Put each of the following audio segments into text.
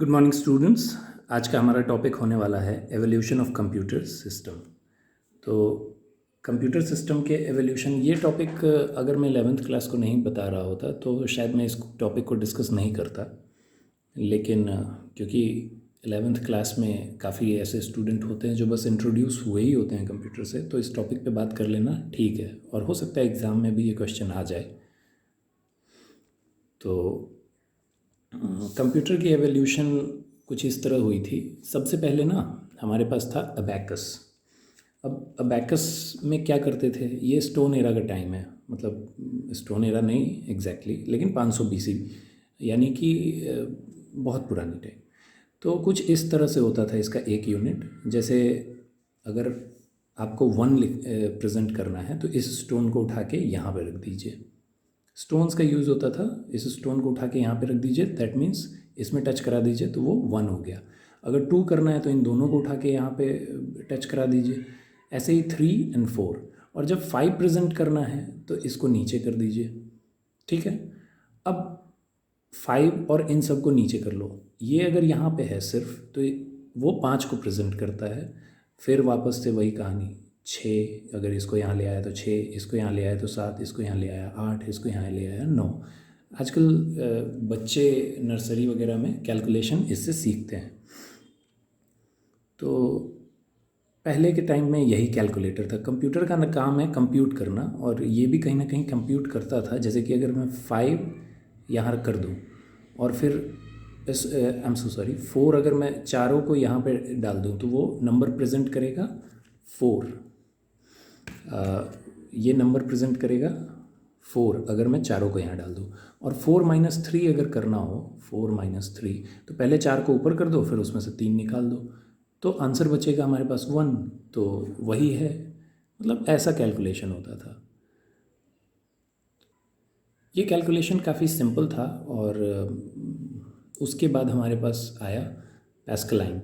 Good morning students. आज का हमारा टॉपिक होने वाला है एवोल्यूशन ऑफ कंप्यूटर सिस्टम। तो कंप्यूटर सिस्टम के एवोल्यूशन, ये टॉपिक अगर मैं 11th क्लास को नहीं बता रहा होता तो शायद मैं इस टॉपिक को डिस्कस नहीं करता, लेकिन क्योंकि 11th क्लास में काफ़ी ऐसे स्टूडेंट होते हैं जो बस इंट्रोड्यूस हुए ही होते हैं कंप्यूटर से, तो इस टॉपिक पे बात कर लेना ठीक है, और हो सकता है एग्ज़ाम में भी ये क्वेश्चन आ जाए। तो कंप्यूटर की एवोल्यूशन कुछ इस तरह हुई थी। सबसे पहले ना हमारे पास था अबैकस। अब अबैकस में क्या करते थे, ये स्टोन एरा का टाइम है, मतलब स्टोन एरा नहीं एग्जैक्टली, लेकिन 500 BC, यानी कि बहुत पुरानी टाइम। तो कुछ इस तरह से होता था इसका एक यूनिट। जैसे अगर आपको 1 प्रेजेंट करना है तो इस स्टोन को उठा के यहाँ पे रख दीजिए। स्टोन्स का यूज़ होता था, इस स्टोन को उठा के यहाँ पे रख दीजिए, दैट मीन्स इसमें टच करा दीजिए तो वो 1 हो गया। अगर 2 करना है तो इन दोनों को उठा के यहाँ पे टच करा दीजिए। ऐसे ही 3 और 4। और जब 5 प्रेजेंट करना है तो इसको नीचे कर दीजिए। ठीक है, अब 5 और इन सब को नीचे कर लो। ये अगर यहाँ पे है सिर्फ, तो वो 5 को प्रेजेंट करता है। फिर वापस से वही कहानी, 6 अगर इसको यहाँ ले आया तो 6, इसको यहाँ ले आया तो 7, इसको यहाँ ले आया 8, इसको यहाँ ले आया 9। आजकल बच्चे नर्सरी वगैरह में कैलकुलेशन इससे सीखते हैं। तो पहले के टाइम में यही कैलकुलेटर था। कंप्यूटर का काम है कंप्यूट करना, और ये भी कहीं ना कहीं कंप्यूट करता था। जैसे कि अगर मैं 5 यहाँ कर दूँ और फिर आई एम सो सॉरी 4, अगर मैं चारों को यहाँ पे डाल दूँ तो वो नंबर प्रेजेंट करेगा 4। ये नंबर प्रेजेंट करेगा 4 अगर मैं चारों को यहाँ डाल दूँ। और 4 - 3 अगर करना हो, 4 - 3, तो पहले 4 को ऊपर कर दो, फिर उसमें से 3 निकाल दो, तो आंसर बचेगा हमारे पास 1। तो वही है, मतलब ऐसा कैलकुलेशन होता था। ये कैलकुलेशन काफ़ी सिंपल था। और उसके बाद हमारे पास आया पैस्कलाइन।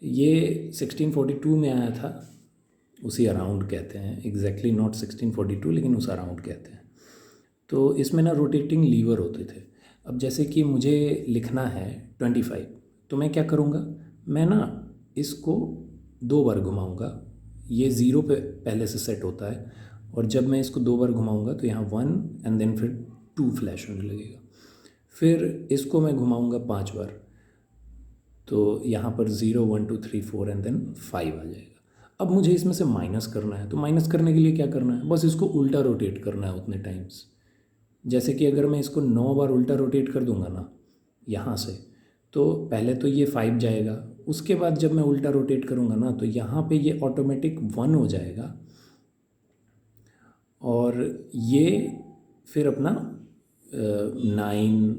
ये 1642 में आया था, उसी अराउंड कहते हैं, एग्जैक्टली नॉट 1642 लेकिन उस अराउंड कहते हैं। तो इसमें ना रोटेटिंग लीवर होते थे। अब जैसे कि मुझे लिखना है 25, तो मैं क्या करूँगा, मैं ना इसको 2 बार घुमाऊँगा। ये 0 पे पहले से सेट होता है, और जब मैं इसको 2 बार घुमाऊँगा तो यहाँ 1 एंड देन फिर 2 फ्लैश होने लगेगा। फिर इसको मैं घुमाऊँगा 5 बार, तो यहाँ पर 0 1 2 3 4 एंड देन 5 आ जाएगा। अब मुझे इसमें से माइनस करना है, तो माइनस करने के लिए क्या करना है, बस इसको उल्टा रोटेट करना है उतने टाइम्स। जैसे कि अगर मैं इसको 9 बार उल्टा रोटेट कर दूंगा ना यहाँ से, तो पहले तो ये 5 जाएगा, उसके बाद जब मैं उल्टा रोटेट करूँगा ना तो यहाँ पे ये ऑटोमेटिक 1 हो जाएगा, और ये फिर अपना 9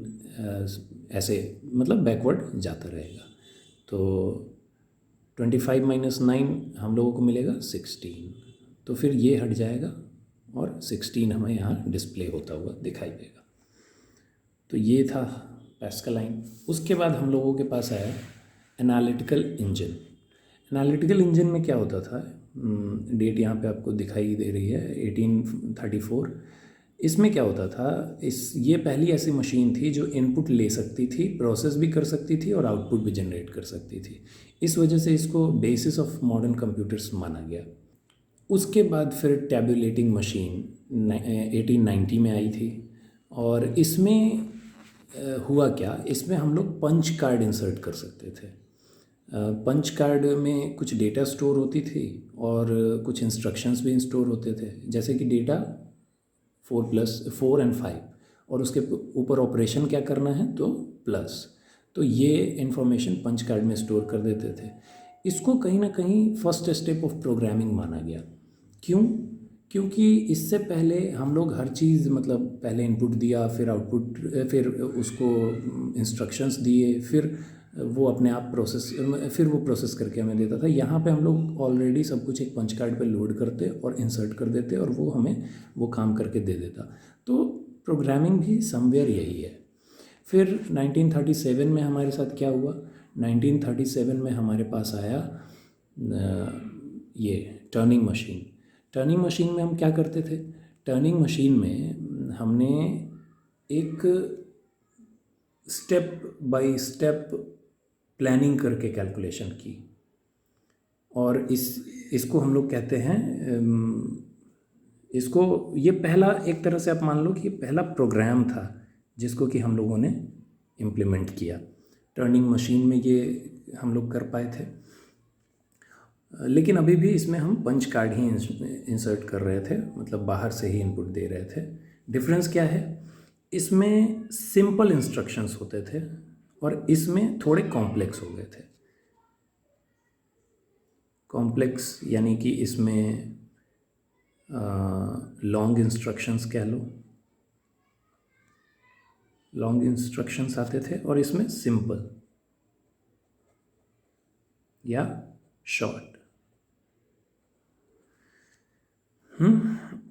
ऐसे मतलब बैकवर्ड जाता रहेगा। तो 25 - 9 हम लोगों को मिलेगा 16, तो फिर ये हट जाएगा और 16 हमें यहाँ डिस्प्ले होता हुआ दिखाई देगा। तो ये था पैस्कलाइन। उसके बाद हम लोगों के पास आया एनालिटिकल इंजन। एनालिटिकल इंजन में क्या होता था, डेट यहाँ पे आपको दिखाई दे रही है 1834। इसमें क्या होता था, ये पहली ऐसी मशीन थी जो इनपुट ले सकती थी, प्रोसेस भी कर सकती थी और आउटपुट भी जनरेट कर सकती थी। इस वजह से इसको बेसिस ऑफ मॉडर्न कंप्यूटर्स माना गया। उसके बाद फिर टैबुलेटिंग मशीन 1890 में आई थी, और इसमें हुआ क्या, इसमें हम लोग पंच कार्ड इंसर्ट कर सकते थे। पंच कार्ड में कुछ डेटा स्टोर होती थी और कुछ इंस्ट्रक्शंस भी स्टोर होते थे। जैसे कि डेटा 4 एंड 5, और उसके ऊपर ऑपरेशन क्या करना है तो प्लस, तो ये इन्फॉर्मेशन पंच कार्ड में स्टोर कर देते थे। इसको कहीं ना कहीं फर्स्ट स्टेप ऑफ प्रोग्रामिंग माना गया। क्यों? क्योंकि इससे पहले हम लोग हर चीज़, मतलब पहले इनपुट दिया, फिर आउटपुट, फिर उसको इंस्ट्रक्शंस दिए, फिर वो अपने आप प्रोसेस, फिर वो प्रोसेस करके हमें देता था। यहाँ पे हम लोग ऑलरेडी सब कुछ एक पंच कार्ड पे लोड करते और इंसर्ट कर देते, और वो हमें वो काम करके दे देता। तो प्रोग्रामिंग भी समवेयर यही है। फिर 1937 में हमारे साथ क्या हुआ, 1937 में हमारे पास आया ये टर्निंग मशीन। टर्निंग मशीन में हम क्या करते थे, टर्निंग मशीन में हमने एक स्टेप बाय स्टेप प्लानिंग करके कैलकुलेशन की। और इसको हम लोग कहते हैं, इसको ये पहला, एक तरह से आप मान लो कि ये पहला प्रोग्राम था जिसको कि हम लोगों ने इम्प्लीमेंट किया। टर्निंग मशीन में ये हम लोग कर पाए थे, लेकिन अभी भी इसमें हम पंच कार्ड ही इंसर्ट कर रहे थे, मतलब बाहर से ही इनपुट दे रहे थे। डिफरेंस क्या है, इसमें सिंपल इंस्ट्रक्शंस होते थे और इसमें थोड़े कॉम्प्लेक्स हो गए थे। कॉम्प्लेक्स यानी कि इसमें लॉन्ग इंस्ट्रक्शंस कह लो, लॉन्ग इंस्ट्रक्शंस आते थे, और इसमें सिंपल या शॉर्ट।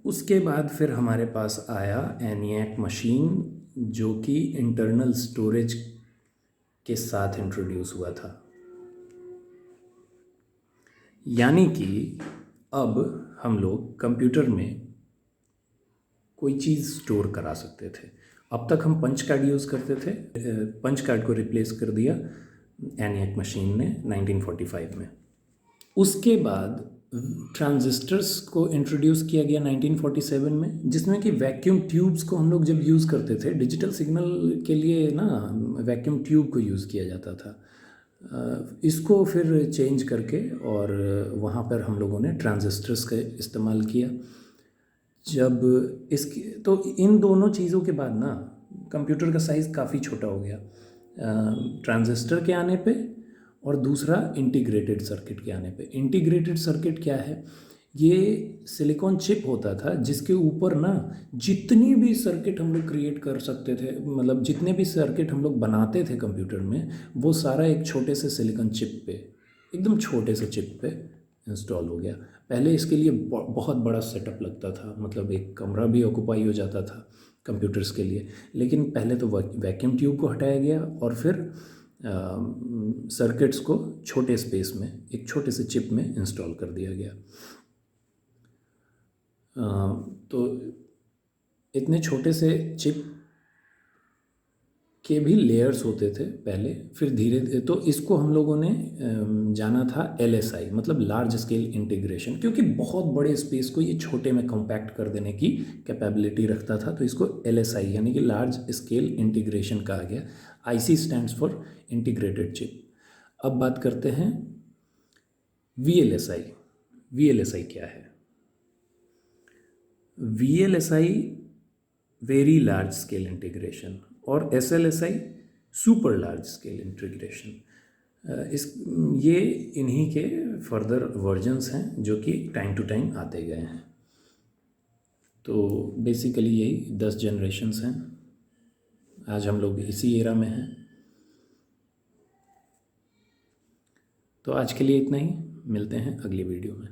उसके बाद फिर हमारे पास आया ENIAC मशीन, जो कि इंटरनल स्टोरेज के साथ इंट्रोड्यूस हुआ था। यानी कि अब हम लोग कंप्यूटर में कोई चीज़ स्टोर करा सकते थे। अब तक हम पंच कार्ड यूज़ करते थे, पंच कार्ड को रिप्लेस कर दिया ENIAC मशीन ने 1945 में। उसके बाद ट्रांजिस्टर्स को इंट्रोड्यूस किया गया 1947 में, जिसमें कि वैक्यूम ट्यूब्स को हम लोग जब यूज़ करते थे डिजिटल सिग्नल के लिए ना, वैक्यूम ट्यूब को यूज़ किया जाता था। इसको फिर चेंज करके और वहाँ पर हम लोगों ने ट्रांजिस्टर्स का इस्तेमाल किया। जब इसकी, तो इन दोनों चीज़ों के बाद ना कंप्यूटर का साइज़ काफ़ी छोटा हो गया, ट्रांजिस्टर के आने पे, और दूसरा इंटीग्रेटेड सर्किट के आने पे। इंटीग्रेटेड सर्किट क्या है, ये सिलिकॉन चिप होता था जिसके ऊपर ना जितनी भी सर्किट हम लोग क्रिएट कर सकते थे, मतलब जितने भी सर्किट हम लोग बनाते थे कंप्यूटर में, वो सारा एक छोटे से सिलिकॉन चिप पे, एकदम छोटे से चिप पे इंस्टॉल हो गया। पहले इसके लिए बहुत बड़ा सेटअप लगता था, मतलब एक कमरा भी ऑक्यूपाई हो जाता था कंप्यूटर्स के लिए। लेकिन पहले तो वैक्यूम ट्यूब को हटाया गया और फिर सर्किट्स को छोटे स्पेस में, एक छोटे से चिप में इंस्टॉल कर दिया गया। तो इतने छोटे से चिप के भी लेयर्स होते थे पहले, फिर धीरे, तो इसको हम लोगों ने जाना था LSI, मतलब लार्ज स्केल इंटीग्रेशन, क्योंकि बहुत बड़े स्पेस को ये छोटे में कॉम्पैक्ट कर देने की कैपेबिलिटी रखता था, तो इसको LSI यानी कि लार्ज स्केल इंटीग्रेशन कहा गया। IC stands for integrated chip. अब बात करते हैं VLSI। VLSI क्या है? VLSI very large scale integration, और SLSI super large scale integration. ये इन्हीं के फर्दर वर्जन्स हैं जो कि टाइम टू टाइम आते गए हैं। तो बेसिकली यही 10 जनरेशन्स हैं। आज हम लोग इसी एरा में हैं। तो आज के लिए इतना ही, मिलते हैं अगली वीडियो में।